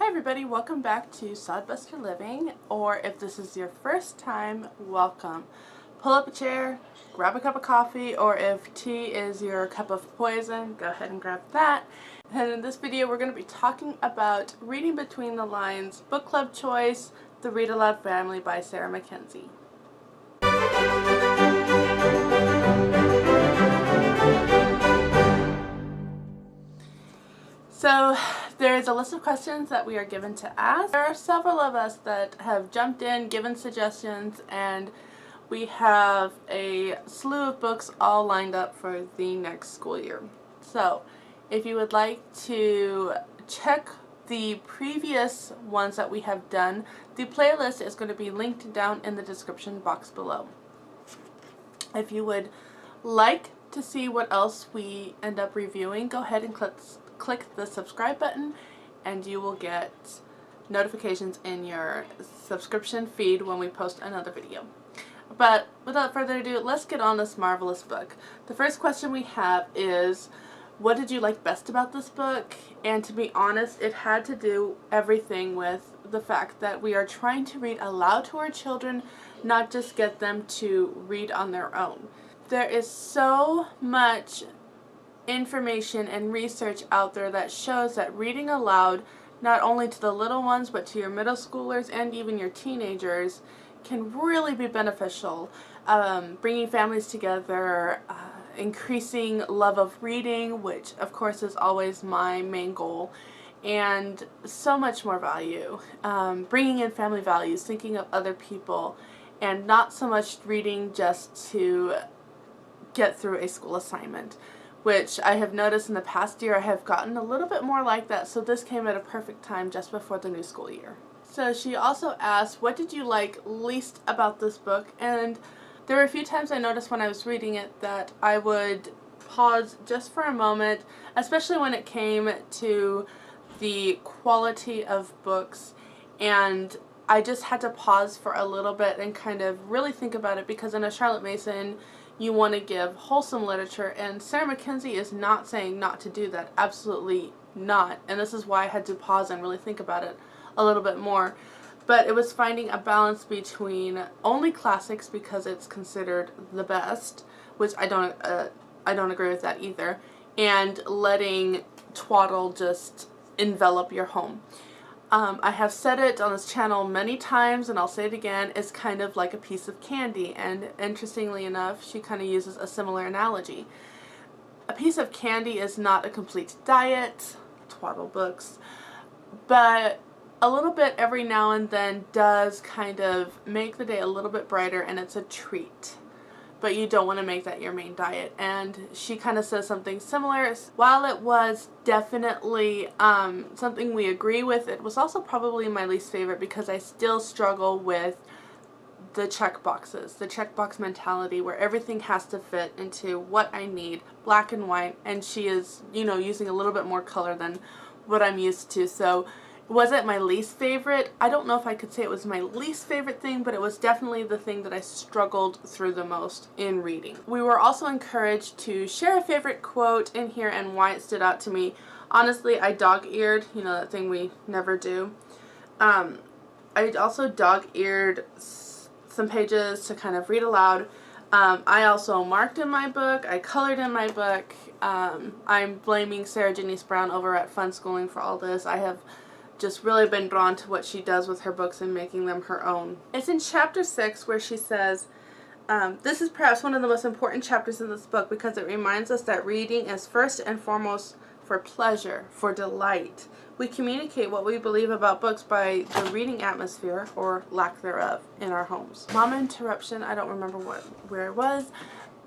Hi everybody, welcome back to Sodbuster Living, or if this is your first time, welcome. Pull up a chair, grab a cup of coffee, or if tea is your cup of poison, go ahead and grab that. And in this video we're going to be talking about Reading Between the Lines, Book Club Choice, The Read-Aloud Family by Sarah MacKenzie. So there's a list of questions that we are given to ask. There are several of us that have jumped in, given suggestions, and we have a slew of books all lined up for the next school year. So if you would like to check the previous ones that we have done, the playlist is going to be linked down in the description box below. If you would like to see what else we end up reviewing, go ahead and click the subscribe button and you will get notifications in your subscription feed when we post another video. But without further ado, let's get on this marvelous book. The first question we have is, what did you like best about this book? And to be honest, it had to do everything with the fact that we are trying to read aloud to our children, not just get them to read on their own. There is so much information and research out there that shows that reading aloud, not only to the little ones but to your middle schoolers and even your teenagers, can really be beneficial. Bringing families together, increasing love of reading, which of course is always my main goal, and so much more value. Bringing in family values, thinking of other people, and not so much reading just to get through a school assignment, which I have noticed in the past year I have gotten a little bit more like that, so this came at a perfect time just before the new school year. So she also asked, what did you like least about this book? And there were a few times I noticed when I was reading it that I would pause just for a moment, especially when it came to the quality of books, and I just had to pause for a little bit and kind of really think about it, because in a Charlotte Mason you want to give wholesome literature, and Sarah MacKenzie is not saying not to do that, absolutely not, and this is why I had to pause and really think about it a little bit more. But it was finding a balance between only classics because it's considered the best, which I don't agree with that either, and letting twaddle just envelop your home. I have said it on this channel many times, and I'll say it again, it's kind of like a piece of candy, and interestingly enough, she kind of uses a similar analogy. A piece of candy is not a complete diet, twaddle books, but a little bit every now and then does kind of make the day a little bit brighter, and it's a treat. But you don't want to make that your main diet. And she kind of says something similar. While it was definitely something we agree with, it was also probably my least favorite because I still struggle with the check boxes, the checkbox mentality where everything has to fit into what I need, black and white, and she is, you know, using a little bit more color than what I'm used to. So was it my least favorite? I don't know if I could say it was my least favorite thing, but it was definitely the thing that I struggled through the most in reading. We were also encouraged to share a favorite quote in here and why it stood out to me. Honestly, I dog-eared, you know, that thing we never do. I also dog-eared some pages to kind of read aloud. I also marked in my book, I colored in my book. I'm blaming Sarah Janice Brown over at Fun Schooling for all this. I have just really been drawn to what she does with her books and making them her own. It's in chapter 6 where she says, this is perhaps one of the most important chapters in this book because it reminds us that reading is first and foremost for pleasure, for delight. We communicate what we believe about books by the reading atmosphere, or lack thereof, in our homes. Mama interruption, I don't remember where it was,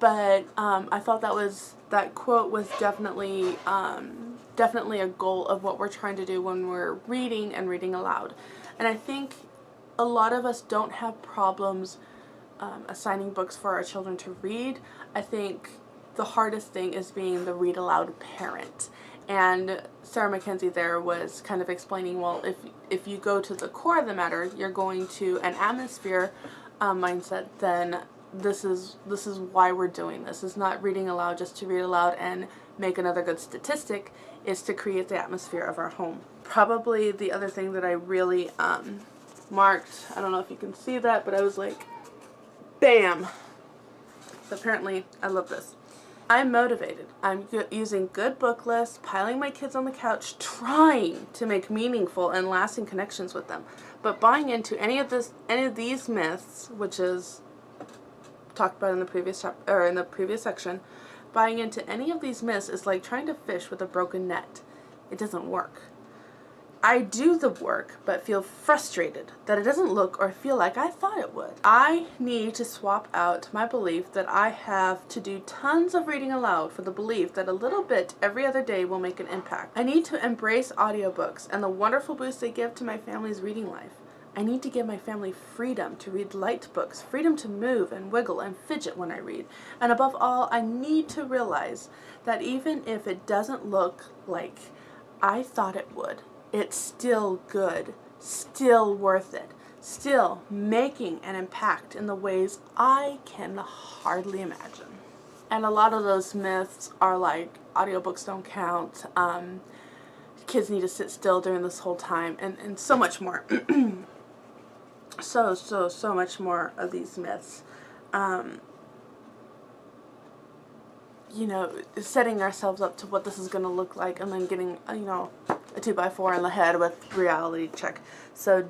but I thought that quote was definitely a goal of what we're trying to do when we're reading and reading aloud. And I think a lot of us don't have problems assigning books for our children to read. I think the hardest thing is being the read aloud parent. And Sarah MacKenzie there was kind of explaining, well, if you go to the core of the matter, you're going to an atmosphere mindset, then this is why we're doing this. It's not reading aloud just to read aloud and make another good statistic. Is to create the atmosphere of our home. probably the other thing that I really marked. I don't know if you can see that, but I was like, bam. So apparently I love this. I'm motivated. I'm using good book lists, piling my kids on the couch, trying to make meaningful and lasting connections with them. But buying into any of these myths, which is talked about in the previous section, buying into any of these myths is like trying to fish with a broken net. It doesn't work. I do the work, but feel frustrated that it doesn't look or feel like I thought it would. I need to swap out my belief that I have to do tons of reading aloud for the belief that a little bit every other day will make an impact. I need to embrace audiobooks and the wonderful boost they give to my family's reading life. I need to give my family freedom to read light books, freedom to move and wiggle and fidget when I read. And above all, I need to realize that even if it doesn't look like I thought it would, it's still good, still worth it, still making an impact in the ways I can hardly imagine. And a lot of those myths are like audiobooks don't count, kids need to sit still during this whole time, and so much more. so much more of these myths. You know, setting ourselves up to what this is going to look like and then getting, you know, a 2x4 in the head with reality check. So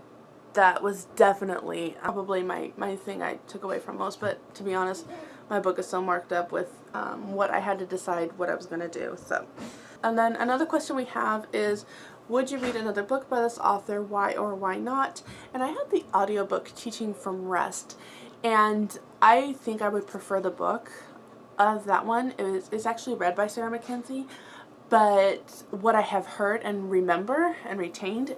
that was definitely probably my thing I took away from most. But to be honest, my book is so marked up with what I had to decide what I was going to do. So, and then another question we have is, would you read another book by this author? Why or why not? And I had the audiobook Teaching from Rest, and I think I would prefer the book of that one. It's actually read by Sarah MacKenzie, but what I have heard and remember and retained,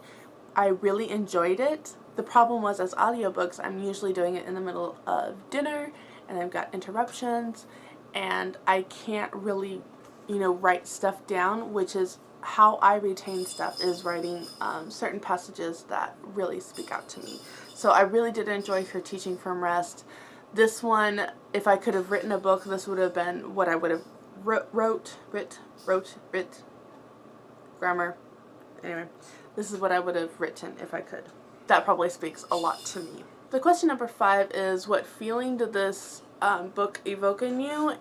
I really enjoyed it. The problem was, as audiobooks, I'm usually doing it in the middle of dinner and I've got interruptions and I can't really, you know, write stuff down, which is how I retain stuff, is writing certain passages that really speak out to me. So I really did enjoy her Teaching from Rest. This one, if I could have written a book, this would have been what I would have wrote, grammar. Anyway, this is what I would have written if I could. That probably speaks a lot to me. The question number 5 is, what feeling did this book evoke in you?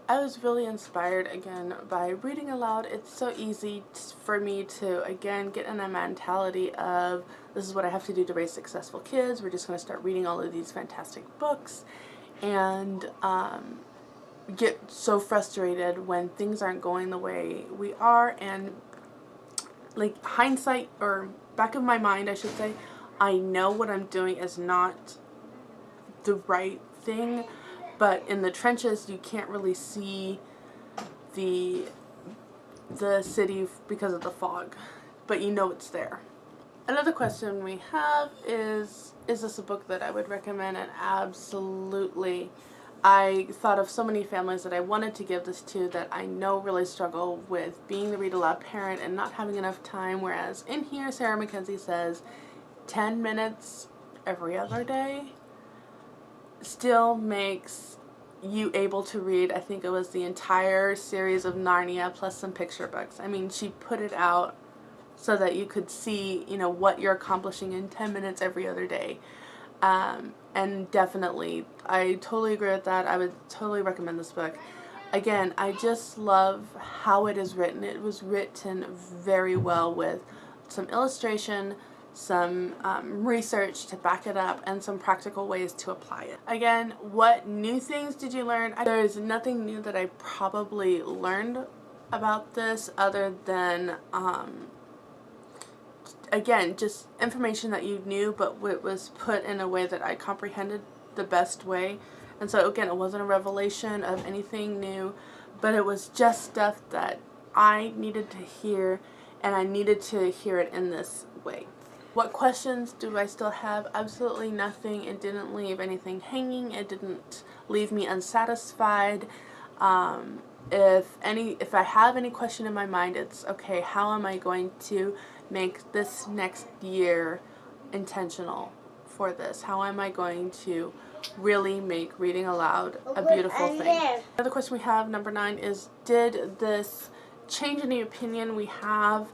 I was really inspired again by reading aloud. It's so easy for me to, again, get in a mentality of, this is what I have to do to raise successful kids. We're just going to start reading all of these fantastic books and get so frustrated when things aren't going the way we are. And like hindsight, or back of my mind I should say, I know what I'm doing is not the right thing, but in the trenches you can't really see the city because of the fog, but you know it's there. Another question we have is this a book that I would recommend? And absolutely. I thought of so many families that I wanted to give this to that I know really struggle with being the read aloud parent and not having enough time, whereas in here Sarah MacKenzie says 10 minutes every other day still makes you able to read. I think it was the entire series of Narnia plus some picture books. I mean, she put it out so that you could see, you know, what you're accomplishing in 10 minutes every other day. And definitely, I totally agree with that. I would totally recommend this book. Again, I just love how it is written. It was written very well with some illustration, some research to back it up, and some practical ways to apply it. Again, what new things did you learn? There's nothing new that I probably learned about this other than again, just information that you knew, but it was put in a way that I comprehended the best way. And so again, it wasn't a revelation of anything new, but it was just stuff that I needed to hear, and I needed to hear it in this way. What questions do I still have? Absolutely nothing. It didn't leave anything hanging. It didn't leave me unsatisfied. If I have any question in my mind, it's okay, how am I going to make this next year intentional for this? How am I going to really make reading aloud a beautiful thing? Another question we have, number 9, is, did this change any opinion we have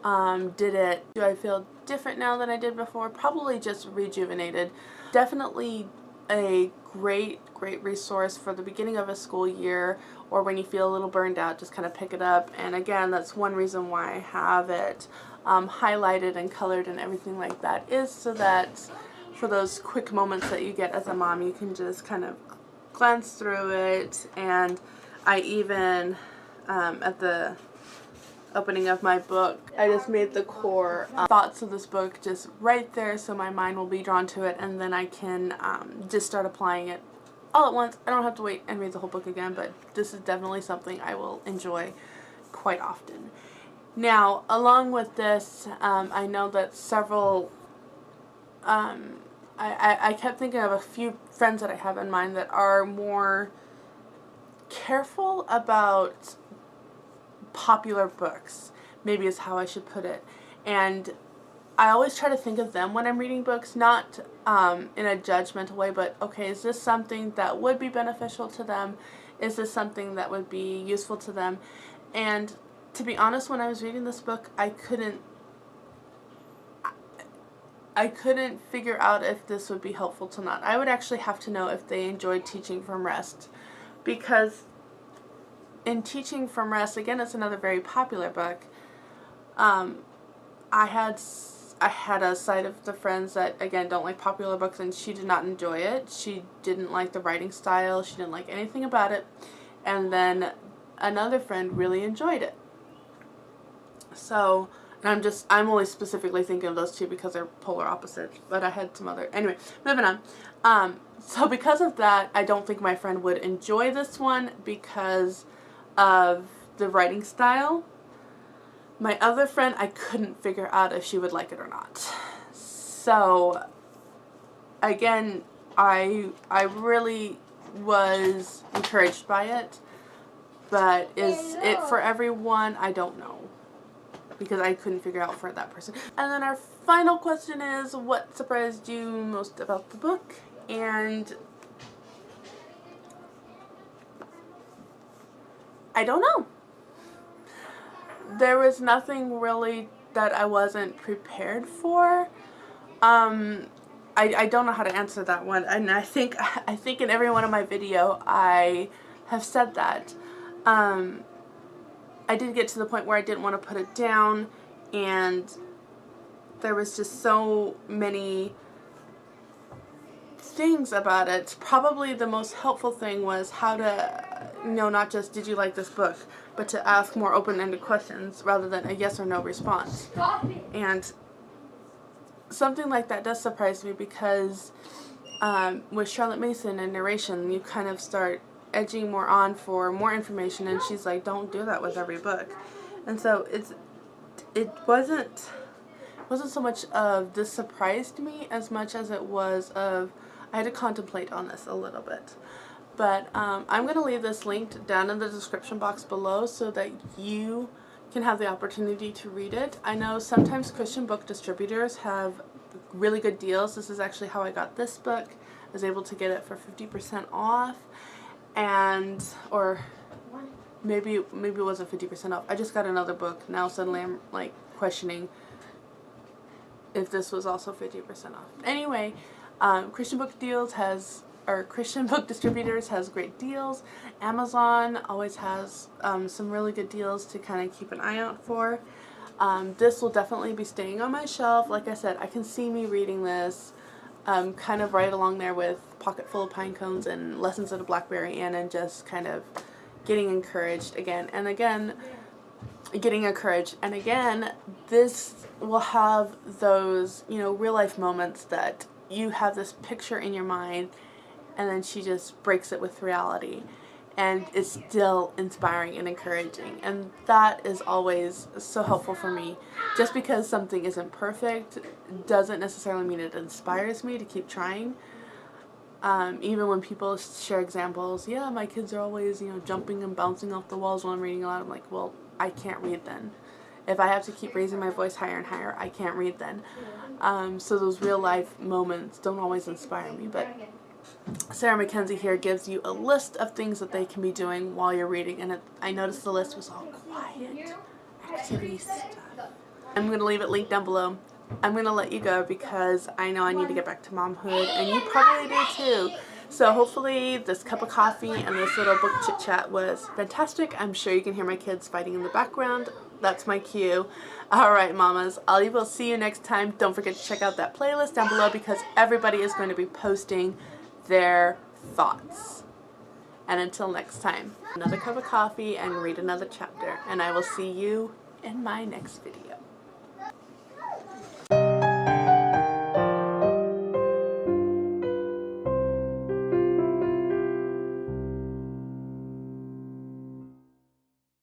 Do I feel different now than I did before? Probably just rejuvenated. Definitely a great resource for the beginning of a school year, or when you feel a little burned out, just kind of pick it up. And again, that's one reason why I have it highlighted and colored and everything like that, is so that for those quick moments that you get as a mom, you can just kind of glance through it. And I even, at the opening of my book, I just made the core thoughts of this book just right there, so my mind will be drawn to it, and then I can just start applying it all at once. I don't have to wait and read the whole book again, but this is definitely something I will enjoy quite often. Now, along with this, I know that several, I kept thinking of a few friends that I have in mind that are more careful about popular books, maybe is how I should put it. And I always try to think of them when I'm reading books, not in a judgmental way, but okay, is this something that would be beneficial to them? Is this something that would be useful to them? And to be honest, when I was reading this book, I couldn't figure out if this would be helpful to not. I would actually have to know if they enjoyed Teaching from Rest, because in Teaching from Rest, again, it's another very popular book. I had a side of the friends that, again, don't like popular books, and she did not enjoy it. She didn't like the writing style. She didn't like anything about it. And then another friend really enjoyed it. So, and I'm only specifically thinking of those two because they're polar opposites, but I had some other, anyway, moving on. So because of that, I don't think my friend would enjoy this one because of the writing style. My other friend, I couldn't figure out if she would like it or not. So, again, I really was encouraged by it, but is it for everyone? I don't know, because I couldn't figure out for that person. And then our final question is, what surprised you most about the book? And I don't know. There was nothing really that I wasn't prepared for. I don't know how to answer that one, and I think in every one of my video I have said that. I did get to the point where I didn't want to put it down, and there was just so many things about it. Probably the most helpful thing was how to, not just did you like this book, but to ask more open-ended questions rather than a yes or no response. And something like that does surprise me, because with Charlotte Mason and narration, you kind of start edging more on for more information, and she's like, don't do that with every book. And so it wasn't so much of this surprised me as much as it was of I had to contemplate on this a little bit. But I'm going to leave this linked down in the description box below so that you can have the opportunity to read it. I know sometimes Christian book distributors have really good deals. This is actually how I got this book. I was able to get it for 50% off, or maybe it wasn't 50% off. I just got another book. Now suddenly I'm like questioning if this was also 50% off. Anyway, Christian book distributors has great deals. Amazon always has some really good deals to kind of keep an eye out for. This will definitely be staying on my shelf. Like I said, I can see me reading this kind of right along there with Pocket Full of Pine Cones and Lessons of the Blackberry Inn, and just kind of getting encouraged again and again. This will have those, real life moments that you have this picture in your mind, and then she just breaks it with reality, and it's still inspiring and encouraging. And that is always so helpful for me. Just because something isn't perfect doesn't necessarily mean it inspires me to keep trying. Even when people share examples, yeah, my kids are always, jumping and bouncing off the walls while I'm reading aloud. I'm like, well, I can't read then. If I have to keep raising my voice higher and higher, I can't read then. So those real life moments don't always inspire me. But Sarah MacKenzie here gives you a list of things that they can be doing while you're reading. And I noticed the list was all quiet activity stuff. I'm going to leave it linked down below. I'm going to let you go because I know I need to get back to momhood, and you probably do too. So hopefully this cup of coffee and this little book chit chat was fantastic. I'm sure you can hear my kids fighting in the background. That's my cue. Alright, mamas, I will see you next time. Don't forget to check out that playlist down below because everybody is going to be posting their thoughts. And until next time, another cup of coffee and read another chapter. And I will see you in my next video.